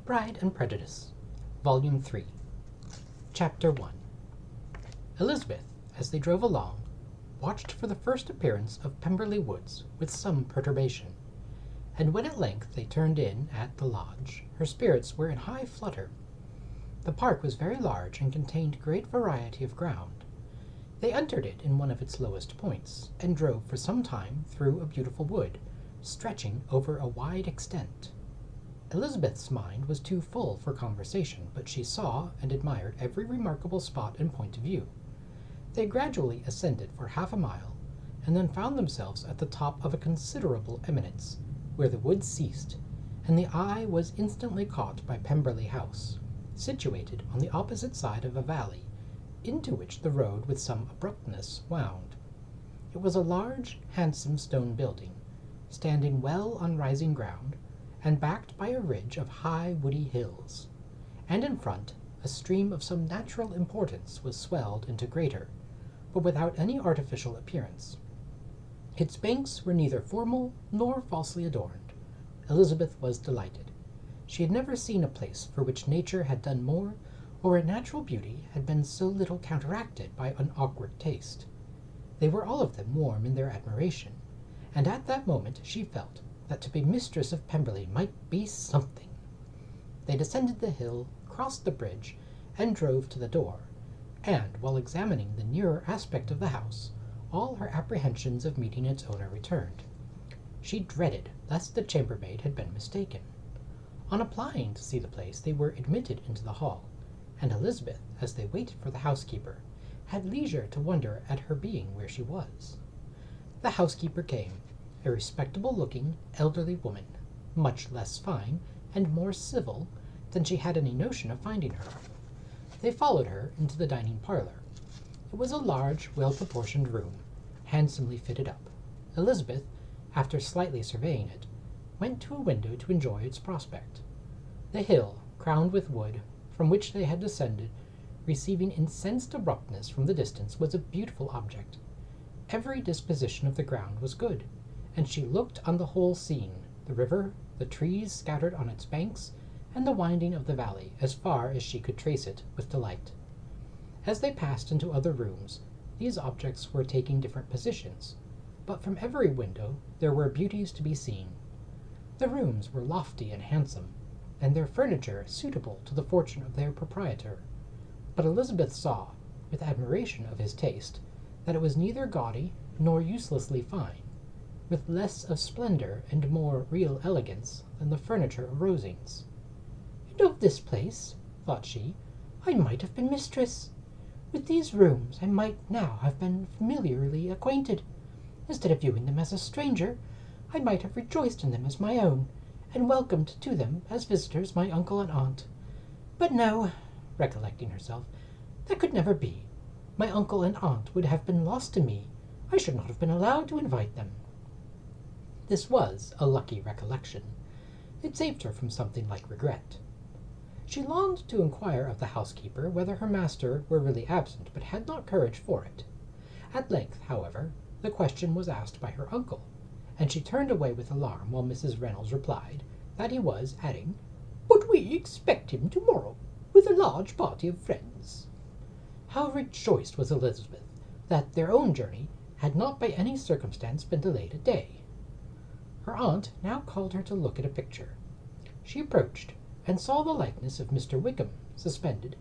Pride and Prejudice, Volume 3, Chapter 1. Elizabeth, as they drove along, watched for the first appearance of Pemberley Woods with some perturbation, and when at length they turned in at the lodge, her spirits were in high flutter. The park was very large and contained great variety of ground. They entered it in one of its lowest points, and drove for some time through a beautiful wood, stretching over a wide extent. Elizabeth's mind was too full for conversation, but she saw and admired every remarkable spot and point of view. They gradually ascended for half a mile, and then found themselves at the top of a considerable eminence, where the wood ceased, and the eye was instantly caught by Pemberley House, situated on the opposite side of a valley, into which the road with some abruptness wound. It was a large, handsome stone building, standing well on rising ground, and backed by a ridge of high woody hills, and in front a stream of some natural importance was swelled into greater, but without any artificial appearance. Its banks were neither formal nor falsely adorned. Elizabeth was delighted. She had never seen a place for which nature had done more, or where natural beauty had been so little counteracted by an awkward taste. They were all of them warm in their admiration, and at that moment she felt that to be mistress of Pemberley might be something. They descended the hill, crossed the bridge, and drove to the door, and, while examining the nearer aspect of the house, all her apprehensions of meeting its owner returned. She dreaded lest the chambermaid had been mistaken. On applying to see the place, they were admitted into the hall, and Elizabeth, as they waited for the housekeeper, had leisure to wonder at her being where she was. The housekeeper came, a respectable-looking, elderly woman, much less fine and more civil than she had any notion of finding her. They followed her into the dining parlour. It was a large, well-proportioned room, handsomely fitted up. Elizabeth, after slightly surveying it, went to a window to enjoy its prospect. The hill, crowned with wood, from which they had descended, receiving incensed abruptness from the distance, was a beautiful object. Every disposition of the ground was good, and she looked on the whole scene, the river, the trees scattered on its banks, and the winding of the valley, as far as she could trace it, with delight. As they passed into other rooms, these objects were taking different positions, but from every window there were beauties to be seen. The rooms were lofty and handsome, and their furniture suitable to the fortune of their proprietor, but Elizabeth saw, with admiration of his taste, that it was neither gaudy nor uselessly fine, with less of splendour and more real elegance than the furniture of Rosings. "And of this place," thought she, "I might have been mistress. With these rooms I might now have been familiarly acquainted. Instead of viewing them as a stranger, I might have rejoiced in them as my own, and welcomed to them as visitors my uncle and aunt. But no," recollecting herself, "that could never be. My uncle and aunt would have been lost to me. I should not have been allowed to invite them." This was a lucky recollection. It saved her from something like regret. She longed to inquire of the housekeeper whether her master were really absent, but had not courage for it. At length, however, the question was asked by her uncle, and she turned away with alarm while Mrs. Reynolds replied that he was, adding, "But we expect him tomorrow, with a large party of friends." How rejoiced was Elizabeth that their own journey had not by any circumstance been delayed a day. Her aunt now called her to look at a picture. She approached, and saw the likeness of Mr. Wickham suspended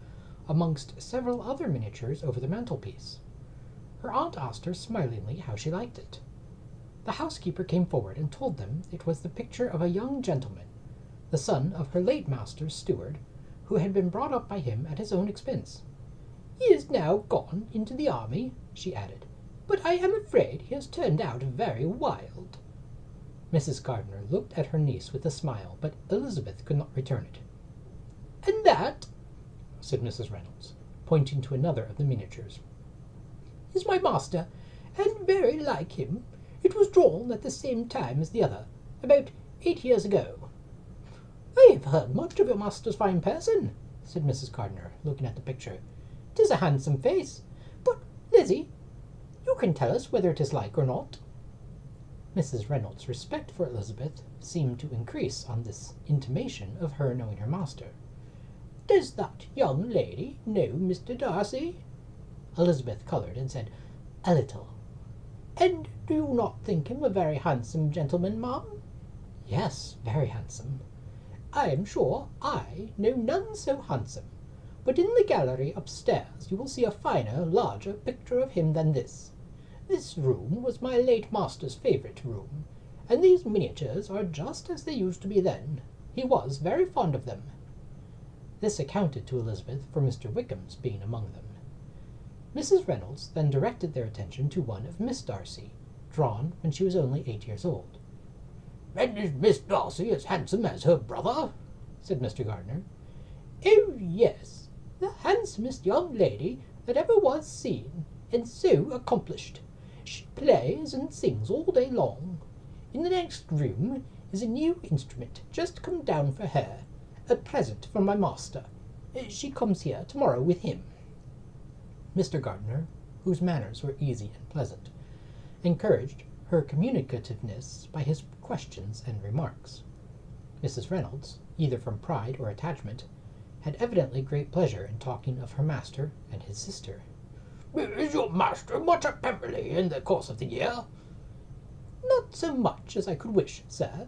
amongst several other miniatures over the mantelpiece. Her aunt asked her smilingly how she liked it. The housekeeper came forward and told them it was the picture of a young gentleman, the son of her late master's steward, who had been brought up by him at his own expense. "He is now gone into the army," she added, "but I am afraid he has turned out very wild." Mrs. Gardiner looked at her niece with a smile, but Elizabeth could not return it. "And that," said Mrs. Reynolds, pointing to another of the miniatures, "is my master, and very like him. It was drawn at the same time as the other, about 8 years ago." "I have heard much of your master's fine person," said Mrs. Gardiner, looking at the picture. "'Tis a handsome face. But, Lizzie, you can tell us whether it is like or not." Mrs. Reynolds' respect for Elizabeth seemed to increase on this intimation of her knowing her master. "Does that young lady know Mr. Darcy?" Elizabeth coloured and said, "A little." "And do you not think him a very handsome gentleman, ma'am?" "Yes, very handsome." "I am sure I know none so handsome. But in the gallery upstairs you will see a finer, larger picture of him than this. This room was my late master's favourite room, and these miniatures are just as they used to be then. He was very fond of them." This accounted to Elizabeth for Mr. Wickham's being among them. Mrs. Reynolds then directed their attention to one of Miss Darcy, drawn when she was only 8 years old. "And is Miss Darcy as handsome as her brother?" said Mr. Gardiner. "Oh, yes, the handsomest young lady that ever was seen, and so accomplished. She plays and sings all day long. In the next room is a new instrument just come down for her, a present from my master. She comes here tomorrow with him." Mr. Gardiner, whose manners were easy and pleasant, encouraged her communicativeness by his questions and remarks. Mrs. Reynolds, either from pride or attachment, had evidently great pleasure in talking of her master and his sister. "Is your master much at Pemberley in the course of the year?" "Not so much as I could wish, sir,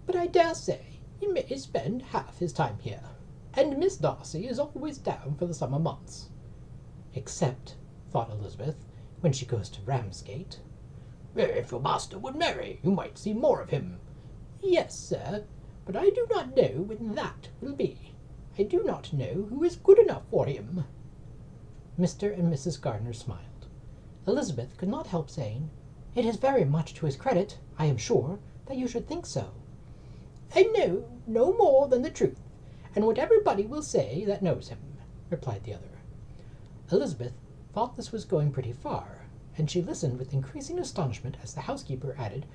but I dare say he may spend half his time here, and Miss Darcy is always down for the summer months." "Except," thought Elizabeth, "when she goes to Ramsgate." "If your master would marry, you might see more of him." "Yes, sir, but I do not know when that will be. I do not know who is good enough for him." Mr. and Mrs. Gardiner smiled. Elizabeth could not help saying, "It is very much to his credit, I am sure, that you should think so." "I know no more than the truth, and what everybody will say that knows him," replied the other. Elizabeth thought this was going pretty far, and she listened with increasing astonishment as the housekeeper added,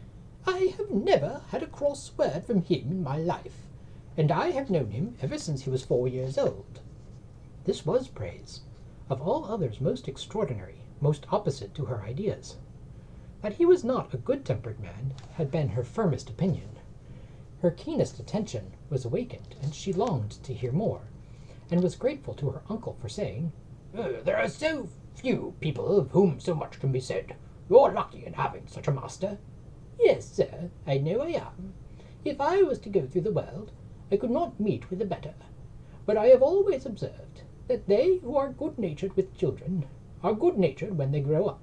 "I have never had a cross word from him in my life, and I have known him ever since he was 4 years old." This was praise, of all others most extraordinary, most opposite to her ideas. That he was not a good-tempered man had been her firmest opinion. Her keenest attention was awakened, and she longed to hear more, and was grateful to her uncle for saying, "There are so few people of whom so much can be said. You're lucky in having such a master." "Yes, sir, I know I am. If I was to go through the world, I could not meet with a better. But I have always observed that they who are good-natured with children are good-natured when they grow up,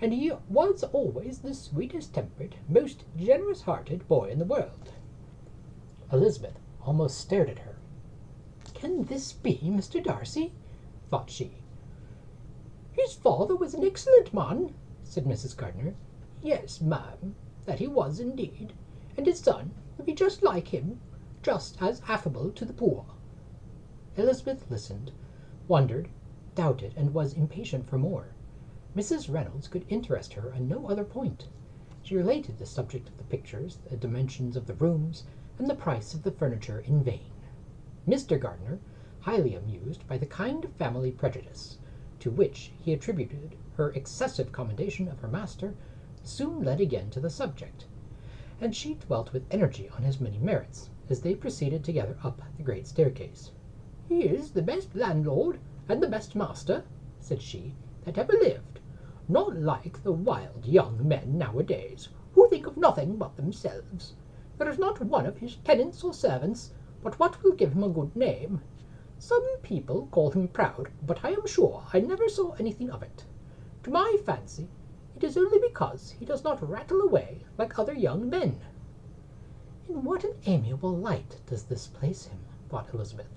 and he was always the sweetest-tempered, most generous-hearted boy in the world." Elizabeth almost stared at her. "Can this be Mr. Darcy?" thought she. "His father was an excellent man," said Mrs. Gardiner. "Yes, ma'am, that he was indeed, and his son would be just like him, just as affable to the poor." Elizabeth listened, wondered, doubted, and was impatient for more. Mrs. Reynolds could interest her on no other point. She related the subject of the pictures, the dimensions of the rooms, and the price of the furniture in vain. Mr. Gardiner, highly amused by the kind of family prejudice to which he attributed her excessive commendation of her master, soon led again to the subject, and she dwelt with energy on his many merits, as they proceeded together up the great staircase. "He is the best landlord and the best master," said she, "that ever lived. Not like the wild young men nowadays, who think of nothing but themselves. There is not one of his tenants or servants but what will give him a good name. Some people call him proud, but I am sure I never saw anything of it. To my fancy, it is only because he does not rattle away like other young men." "In what an amiable light does this place him," thought Elizabeth.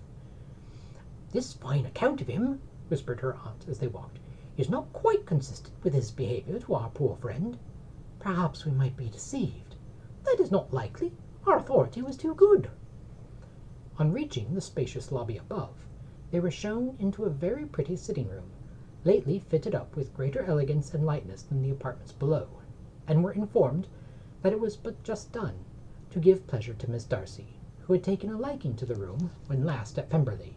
"This fine account of him," whispered her aunt as they walked, "is not quite consistent with his behaviour to our poor friend. Perhaps we might be deceived." "That is not likely. Our authority was too good." On reaching the spacious lobby above, they were shown into a very pretty sitting-room, lately fitted up with greater elegance and lightness than the apartments below, and were informed that it was but just done, to give pleasure to Miss Darcy, who had taken a liking to the room when last at Pemberley.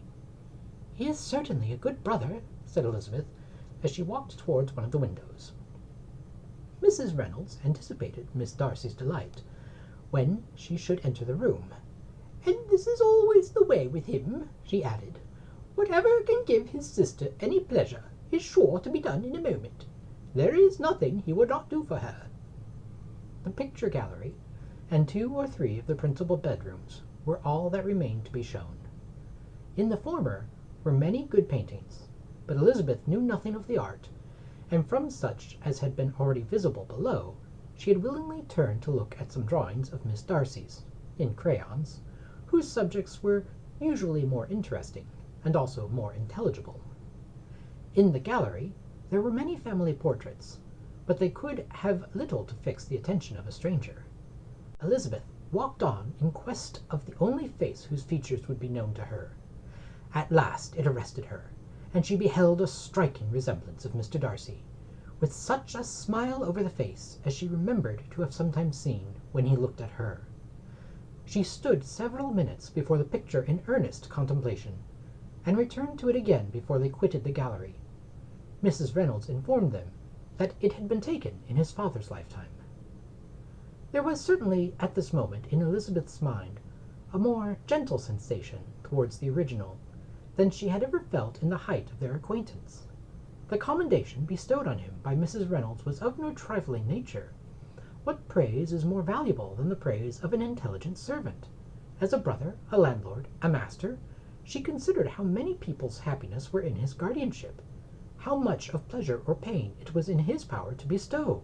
"He is certainly a good brother," said Elizabeth, as she walked towards one of the windows. Mrs. Reynolds anticipated Miss Darcy's delight, when she should enter the room. "And this is always the way with him," she added. "Whatever can give his sister any pleasure is sure to be done in a moment. There is nothing he would not do for her." The picture gallery and 2 or 3 of the principal bedrooms were all that remained to be shown. In the former were many good paintings, but Elizabeth knew nothing of the art, and from such as had been already visible below, she had willingly turned to look at some drawings of Miss Darcy's, in crayons, whose subjects were usually more interesting, and also more intelligible. In the gallery there were many family portraits, but they could have little to fix the attention of a stranger. Elizabeth walked on in quest of the only face whose features would be known to her. At last it arrested her, and she beheld a striking resemblance of Mr. Darcy, with such a smile over the face as she remembered to have sometimes seen when he looked at her. She stood several minutes before the picture in earnest contemplation, and returned to it again before they quitted the gallery. Mrs. Reynolds informed them that it had been taken in his father's lifetime. There was certainly at this moment in Elizabeth's mind a more gentle sensation towards the original than she had ever felt in the height of their acquaintance. The commendation bestowed on him by Mrs. Reynolds was of no trifling nature. What praise is more valuable than the praise of an intelligent servant? As a brother, a landlord, a master, she considered how many people's happiness were in his guardianship, how much of pleasure or pain it was in his power to bestow,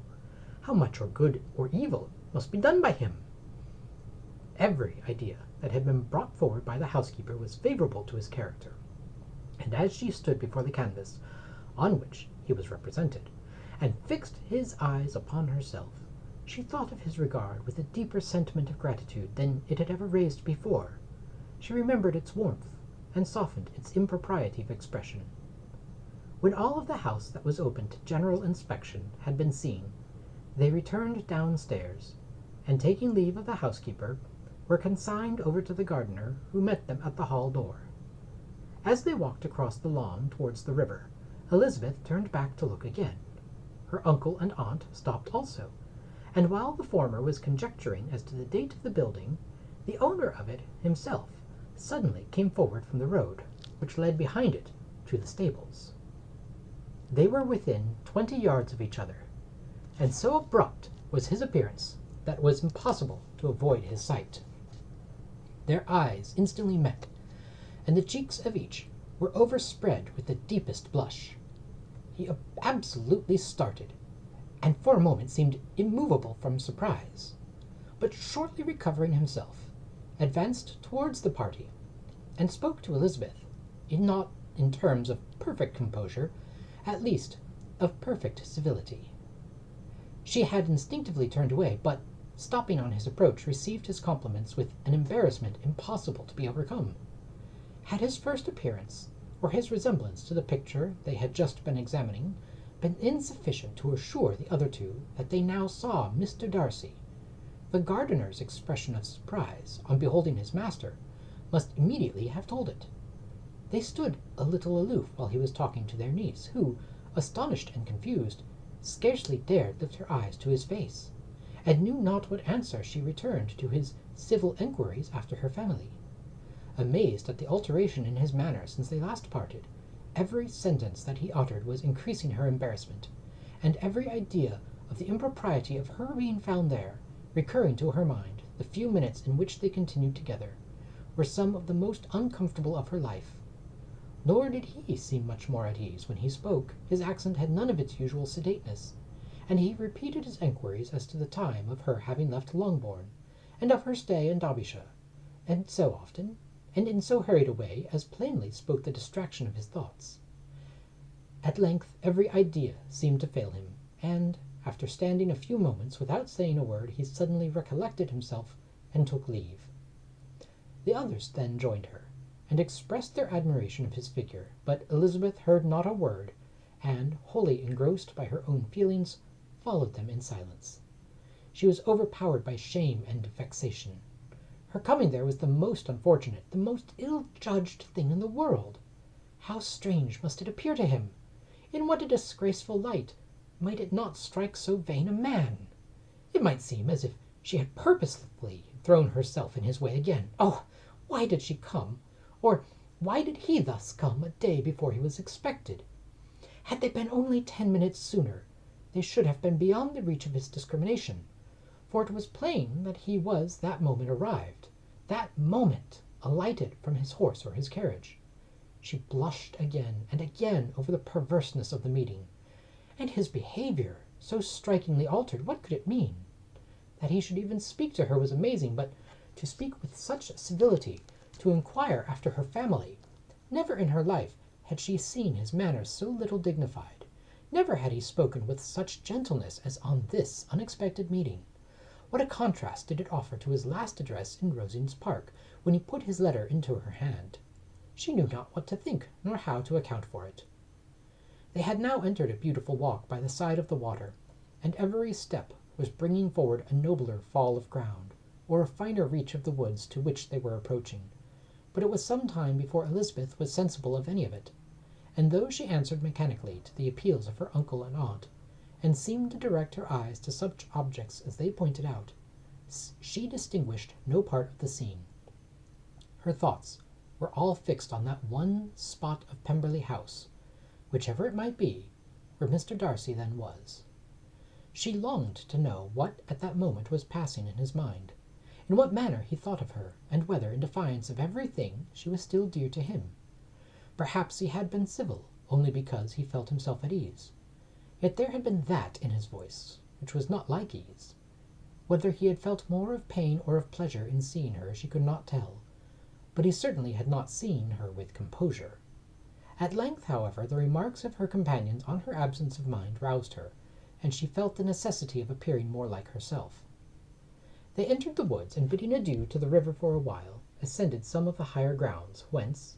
how much or good or evil must be done by him. Every idea that had been brought forward by the housekeeper was favorable to his character, and as she stood before the canvas on which he was represented, and fixed his eyes upon herself, she thought of his regard with a deeper sentiment of gratitude than it had ever raised before. She remembered its warmth, and softened its impropriety of expression. When all of the house that was open to general inspection had been seen, they returned downstairs, and taking leave of the housekeeper, were consigned over to the gardener, who met them at the hall door. As they walked across the lawn towards the river, Elizabeth turned back to look again. Her uncle and aunt stopped also, and while the former was conjecturing as to the date of the building, the owner of it himself suddenly came forward from the road, which led behind it to the stables. They were within 20 yards of each other, and so abrupt was his appearance that it was impossible to avoid his sight. Their eyes instantly met, and the cheeks of each were overspread with the deepest blush. He absolutely started, and for a moment seemed immovable from surprise, but shortly recovering himself, advanced towards the party, and spoke to Elizabeth, not in terms of perfect composure, at least of perfect civility. She had instinctively turned away, but, stopping on his approach, received his compliments with an embarrassment impossible to be overcome. Had his first appearance, or his resemblance to the picture they had just been examining, been insufficient to assure the other two that they now saw Mr. Darcy, the gardener's expression of surprise on beholding his master must immediately have told it. They stood a little aloof while he was talking to their niece, who, astonished and confused, scarcely dared lift her eyes to his face, and knew not what answer she returned to his civil enquiries after her family. Amazed at the alteration in his manner since they last parted, every sentence that he uttered was increasing her embarrassment, and every idea of the impropriety of her being found there, recurring to her mind, the few minutes in which they continued together, were some of the most uncomfortable of her life. Nor did he seem much more at ease when he spoke. His accent had none of its usual sedateness, and he repeated his enquiries as to the time of her having left Longbourn, and of her stay in Derbyshire, and so often, and in so hurried a way, as plainly spoke the distraction of his thoughts. At length every idea seemed to fail him, and, after standing a few moments without saying a word, he suddenly recollected himself and took leave. The others then joined her, and expressed their admiration of his figure, but Elizabeth heard not a word, and, wholly engrossed by her own feelings, followed them in silence. She was overpowered by shame and vexation. Her coming there was the most unfortunate, the most ill-judged thing in the world. How strange must it appear to him! In what a disgraceful light might it not strike so vain a man! It might seem as if She had purposely thrown herself in his way again. Oh, why did she come? Or why did he thus come a day before he was expected? Had they been only 10 minutes sooner, they should have been beyond the reach of his discrimination, for it was plain that he was that moment arrived, that moment alighted from his horse or his carriage. She blushed again and again over the perverseness of the meeting. And his behavior, so strikingly altered, what could it mean? That he should even speak to her was amazing, but to speak with such civility, to inquire after her family. Never in her life had she seen his manners so little dignified. Never had he spoken with such gentleness as on this unexpected meeting. What a contrast did it offer to his last address in Rosine's Park, when he put his letter into her hand. She knew not what to think, nor how to account for it. They had now entered a beautiful walk by the side of the water, and every step was bringing forward a nobler fall of ground, or a finer reach of the woods to which they were approaching. But it was some time before Elizabeth was sensible of any of it, and though she answered mechanically to the appeals of her uncle and aunt, and seemed to direct her eyes to such objects as they pointed out, she distinguished no part of the scene. Her thoughts were all fixed on that one spot of Pemberley House, whichever it might be, where Mr. Darcy then was. She longed to know what at that moment was passing in his mind, in what manner he thought of her, and whether, in defiance of everything, she was still dear to him. Perhaps he had been civil, only because he felt himself at ease. Yet there had been that in his voice which was not like ease. Whether he had felt more of pain or of pleasure in seeing her she could not tell, but he certainly had not seen her with composure. At length, however, the remarks of her companions on her absence of mind roused her, and she felt the necessity of appearing more like herself. They entered the woods, and bidding adieu to the river for a while, ascended some of the higher grounds, whence,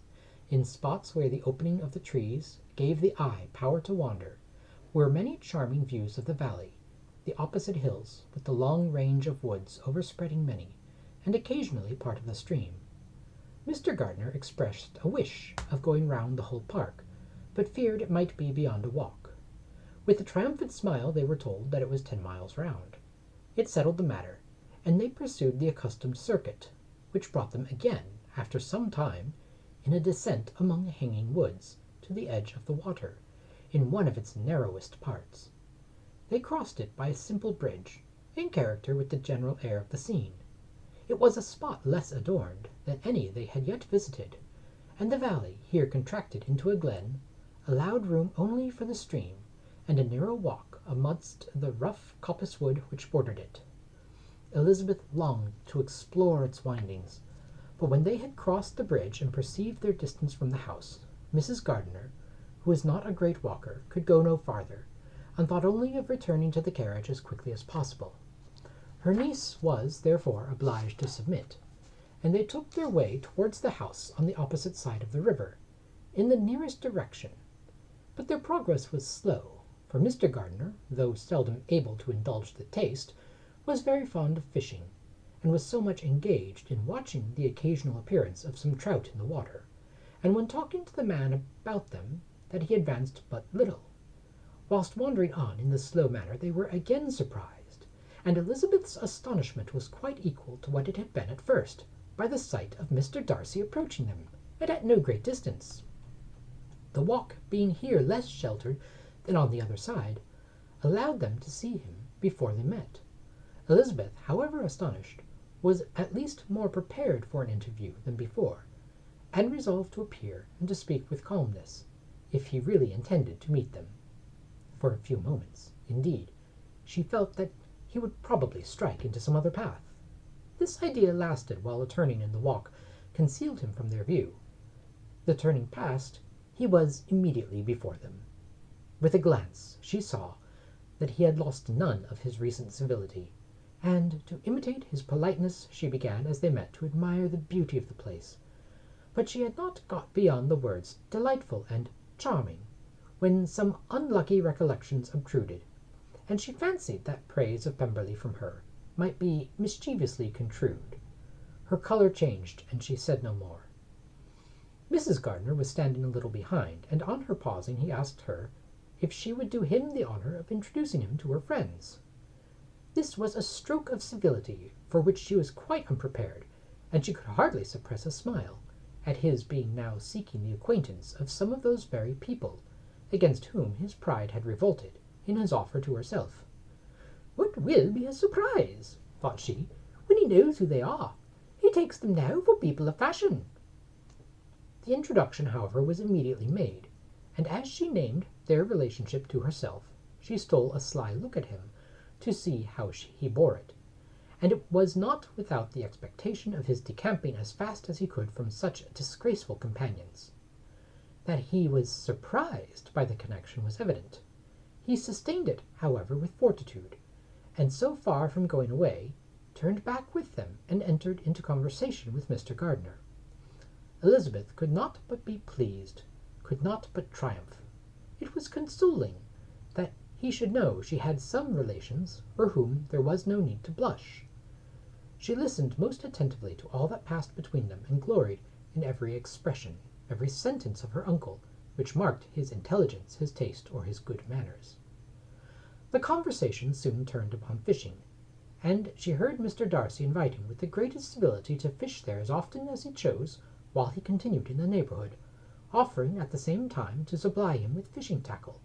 in spots where the opening of the trees gave the eye power to wander, were many charming views of the valley, the opposite hills, with the long range of woods overspreading many, and occasionally part of the stream. Mr. Gardiner expressed a wish of going round the whole park, but feared it might be beyond a walk. With a triumphant smile they were told that it was 10 miles round. It settled the matter, and they pursued the accustomed circuit, which brought them again, after some time, in a descent among hanging woods, to the edge of the water, in one of its narrowest parts. They crossed it by a simple bridge, in character with the general air of the scene. It was a spot less adorned than any they had yet visited, and the valley, here contracted into a glen, allowed room only for the stream, and a narrow walk amidst the rough coppice wood which bordered it. Elizabeth longed to explore its windings, but when they had crossed the bridge and perceived their distance from the house, Mrs. Gardiner, who was not a great walker, could go no farther, and thought only of returning to the carriage as quickly as possible. Her niece was, therefore, obliged to submit, and they took their way towards the house on the opposite side of the river, in the nearest direction. But their progress was slow, for Mr. Gardiner, though seldom able to indulge the taste, was very fond of fishing, and was so much engaged in watching the occasional appearance of some trout in the water, and when talking to the man about them, that he advanced but little. Whilst wandering on in this slow manner they were again surprised, and Elizabeth's astonishment was quite equal to what it had been at first, by the sight of Mr. Darcy approaching them, and at no great distance. The walk being here less sheltered than on the other side, allowed them to see him before they met. Elizabeth, however astonished, was at least more prepared for an interview than before, and resolved to appear and to speak with calmness, if he really intended to meet them. For a few moments, indeed, she felt that he would probably strike into some other path. This idea lasted while a turning in the walk concealed him from their view. The turning past, he was immediately before them. With a glance she saw that he had lost none of his recent civility, and to imitate his politeness she began, as they met, to admire the beauty of the place. But she had not got beyond the words "delightful" and "charming," when some unlucky recollections obtruded, and she fancied that praise of Pemberley from her might be mischievously construed. Her colour changed, and she said no more. Mrs. Gardiner was standing a little behind, and on her pausing he asked her if she would do him the honour of introducing him to her friends. This was a stroke of civility for which she was quite unprepared, and she could hardly suppress a smile at his being now seeking the acquaintance of some of those very people against whom his pride had revolted in his offer to herself. "What will be a surprise," thought she, "when he knows who they are? He takes them now for people of fashion." The introduction, however, was immediately made, and as she named their relationship to herself, she stole a sly look at him to see how he bore it, and it was not without the expectation of his decamping as fast as he could from such disgraceful companions. That he was surprised by the connection was evident. He sustained it, however, with fortitude, and so far from going away, turned back with them and entered into conversation with Mr. Gardiner. Elizabeth could not but be pleased, could not but triumph. It was consoling that he should know she had some relations for whom there was no need to blush. She listened most attentively to all that passed between them, and gloried in every expression, every sentence of her uncle, which marked his intelligence, his taste, or his good manners. The conversation soon turned upon fishing, and she heard Mr. Darcy invite him with the greatest civility to fish there as often as he chose while he continued in the neighbourhood, offering at the same time to supply him with fishing tackle,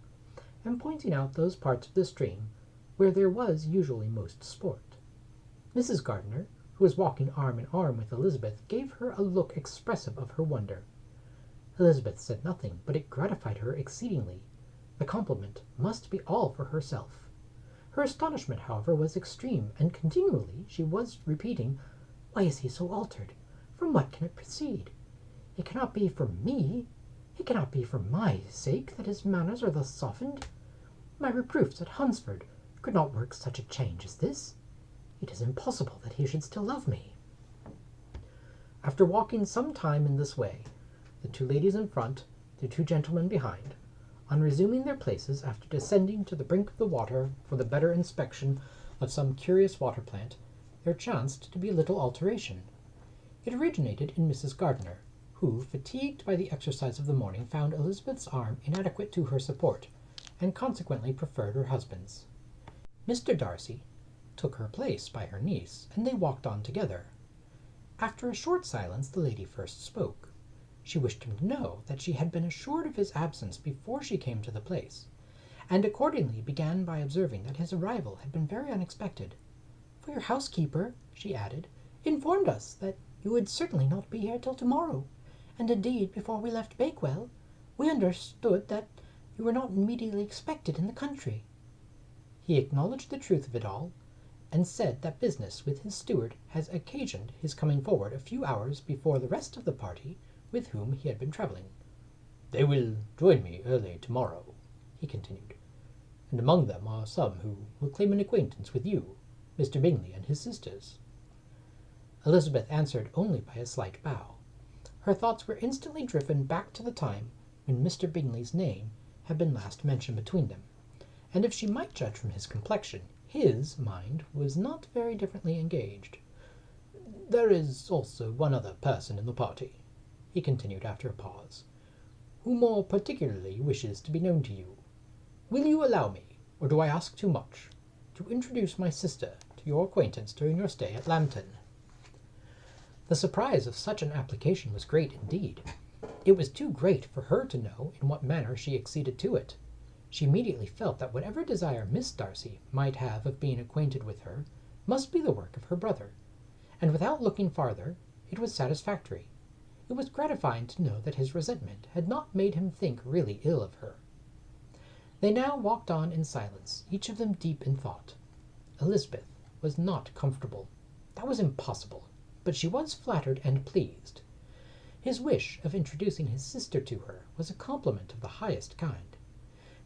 and pointing out those parts of the stream where there was usually most sport. Mrs. Gardiner, who was walking arm in arm with Elizabeth, gave her a look expressive of her wonder. Elizabeth said nothing, but it gratified her exceedingly. The compliment must be all for herself. Her astonishment, however, was extreme, and continually she was repeating, "Why is he so altered? From what can it proceed? It cannot be from me. It cannot be for my sake that his manners are thus softened. My reproofs at Hunsford could not work such a change as this. It is impossible that he should still love me." After walking some time in this way, the two ladies in front, the two gentlemen behind, on resuming their places after descending to the brink of the water for the better inspection of some curious water plant, there chanced to be a little alteration. It originated in Mrs. Gardiner, who, fatigued by the exercise of the morning, found Elizabeth's arm inadequate to her support, and consequently preferred her husband's. Mr. Darcy took her place by her niece, and they walked on together. After a short silence, the lady first spoke. She wished him to know that she had been assured of his absence before she came to the place, and accordingly began by observing that his arrival had been very unexpected. "For your housekeeper," she added, "informed us that you would certainly not be here till tomorrow, and indeed, before we left Bakewell, we understood that you were not immediately expected in the country." He acknowledged the truth of it all, and said that business with his steward had occasioned his coming forward a few hours before the rest of the party with whom he had been travelling. "They will join me early tomorrow," he continued, "and among them are some who will claim an acquaintance with you, Mr. Bingley and his sisters." Elizabeth answered only by a slight bow. Her thoughts were instantly driven back to the time when Mr. Bingley's name had been last mentioned between them, and if she might judge from his complexion, his mind was not very differently engaged. "There is also one other person in the party," he continued after a pause, "who more particularly wishes to be known to you. Will you allow me, or do I ask too much, to introduce my sister to your acquaintance during your stay at Lambton?" The surprise of such an application was great indeed. It was too great for her to know in what manner she acceded to it. She immediately felt that whatever desire Miss Darcy might have of being acquainted with her must be the work of her brother, and without looking farther, it was satisfactory. It was gratifying to know that his resentment had not made him think really ill of her. They now walked on in silence, each of them deep in thought. Elizabeth was not comfortable. That was impossible, but she was flattered and pleased. His wish of introducing his sister to her was a compliment of the highest kind.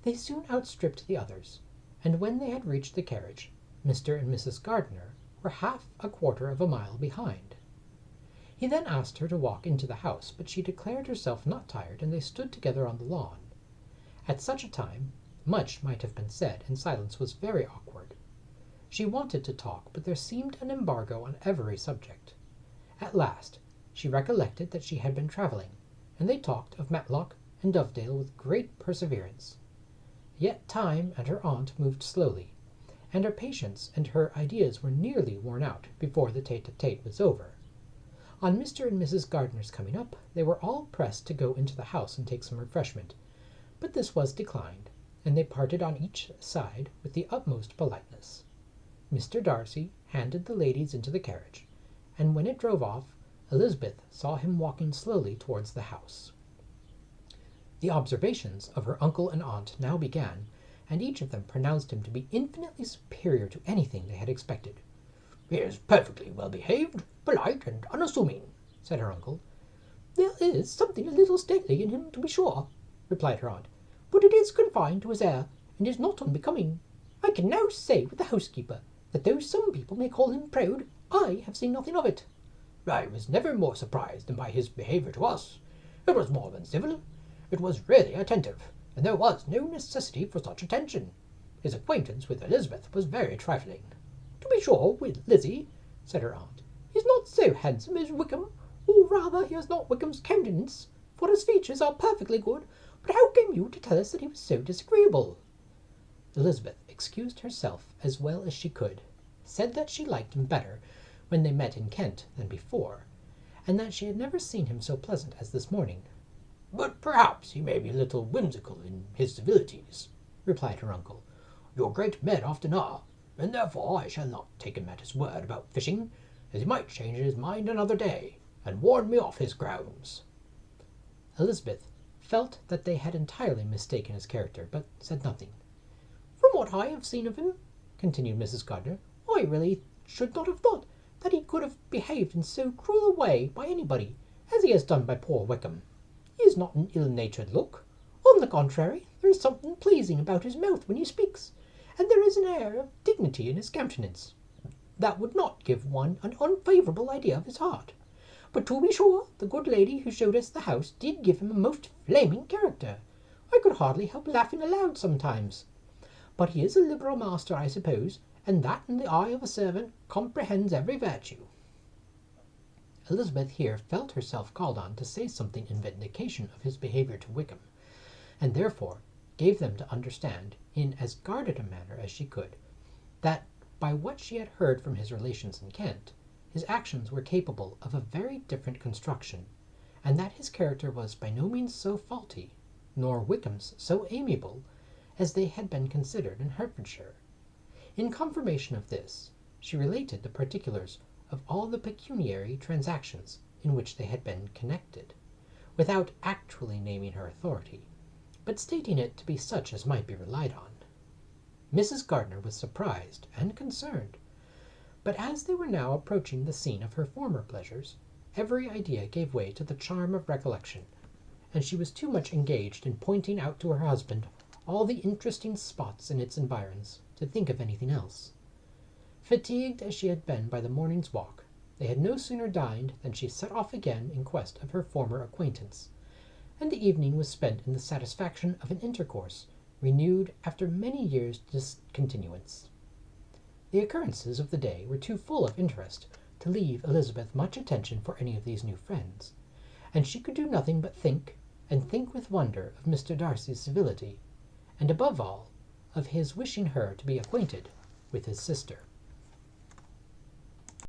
They soon outstripped the others, and when they had reached the carriage, Mr. and Mrs. Gardiner were half a quarter of a mile behind. He then asked her to walk into the house, but she declared herself not tired, and they stood together on the lawn. At such a time, much might have been said, and silence was very awkward. She wanted to talk, but there seemed an embargo on every subject. At last, she recollected that she had been travelling, and they talked of Matlock and Dovedale with great perseverance. Yet time and her aunt moved slowly, and her patience and her ideas were nearly worn out before the tete-a-tete was over. On Mr. and Mrs. Gardner's coming up, they were all pressed to go into the house and take some refreshment, but this was declined, and they parted on each side with the utmost politeness. Mr. Darcy handed the ladies into the carriage, and when it drove off, Elizabeth saw him walking slowly towards the house. The observations of her uncle and aunt now began, and each of them pronounced him to be infinitely superior to anything they had expected. "He is perfectly well behaved, polite, and unassuming," said her uncle. "There is something a little stately in him, to be sure," replied her aunt, "but it is confined to his air, and is not unbecoming. I can now say with the housekeeper, that though some people may call him proud, I have seen nothing of it." "I was never more surprised than by his behaviour to us. It was more than civil. It was really attentive, and there was no necessity for such attention. His acquaintance with Elizabeth was very trifling." "To be sure, with Lizzie," said her aunt, "he is not so handsome as Wickham, or rather he has not Wickham's countenance, for his features are perfectly good, but how came you to tell us that he was so disagreeable?" Elizabeth excused herself as well as she could, said that she liked him better when they met in Kent than before, and that she had never seen him so pleasant as this morning. "But perhaps he may be a little whimsical in his civilities," replied her uncle. "Your great men often are, and therefore I shall not take him at his word about fishing, as he might change his mind another day, and warn me off his grounds." Elizabeth felt that they had entirely mistaken his character, but said nothing. "From what I have seen of him," continued Mrs. Gardner, "I really should not have thought that he could have behaved in so cruel a way by anybody, as he has done by poor Wickham. He is not an ill-natured look. On the contrary, there is something pleasing about his mouth when he speaks, and there is an air of dignity in his countenance, that would not give one an unfavourable idea of his heart. But to be sure, the good lady who showed us the house did give him a most flaming character. I could hardly help laughing aloud sometimes. But he is a liberal master, I suppose, and that in the eye of a servant comprehends every virtue." Elizabeth here felt herself called on to say something in vindication of his behaviour to Wickham, and therefore gave them to understand, in as guarded a manner as she could, that, by what she had heard from his relations in Kent, his actions were capable of a very different construction, and that his character was by no means so faulty, nor Wickham's so amiable, as they had been considered in Hertfordshire. In confirmation of this, she related the particulars of all the pecuniary transactions in which they had been connected, without actually naming her authority, but stating it to be such as might be relied on. Mrs. Gardner was surprised and concerned, but as they were now approaching the scene of her former pleasures, every idea gave way to the charm of recollection, and she was too much engaged in pointing out to her husband all the interesting spots in its environs to think of anything else. Fatigued as she had been by the morning's walk, they had no sooner dined than she set off again in quest of her former acquaintance, and the evening was spent in the satisfaction of an intercourse renewed after many years' discontinuance. The occurrences of the day were too full of interest to leave Elizabeth much attention for any of these new friends, and she could do nothing but think, and think with wonder, of Mr. Darcy's civility, and above all, of his wishing her to be acquainted with his sister.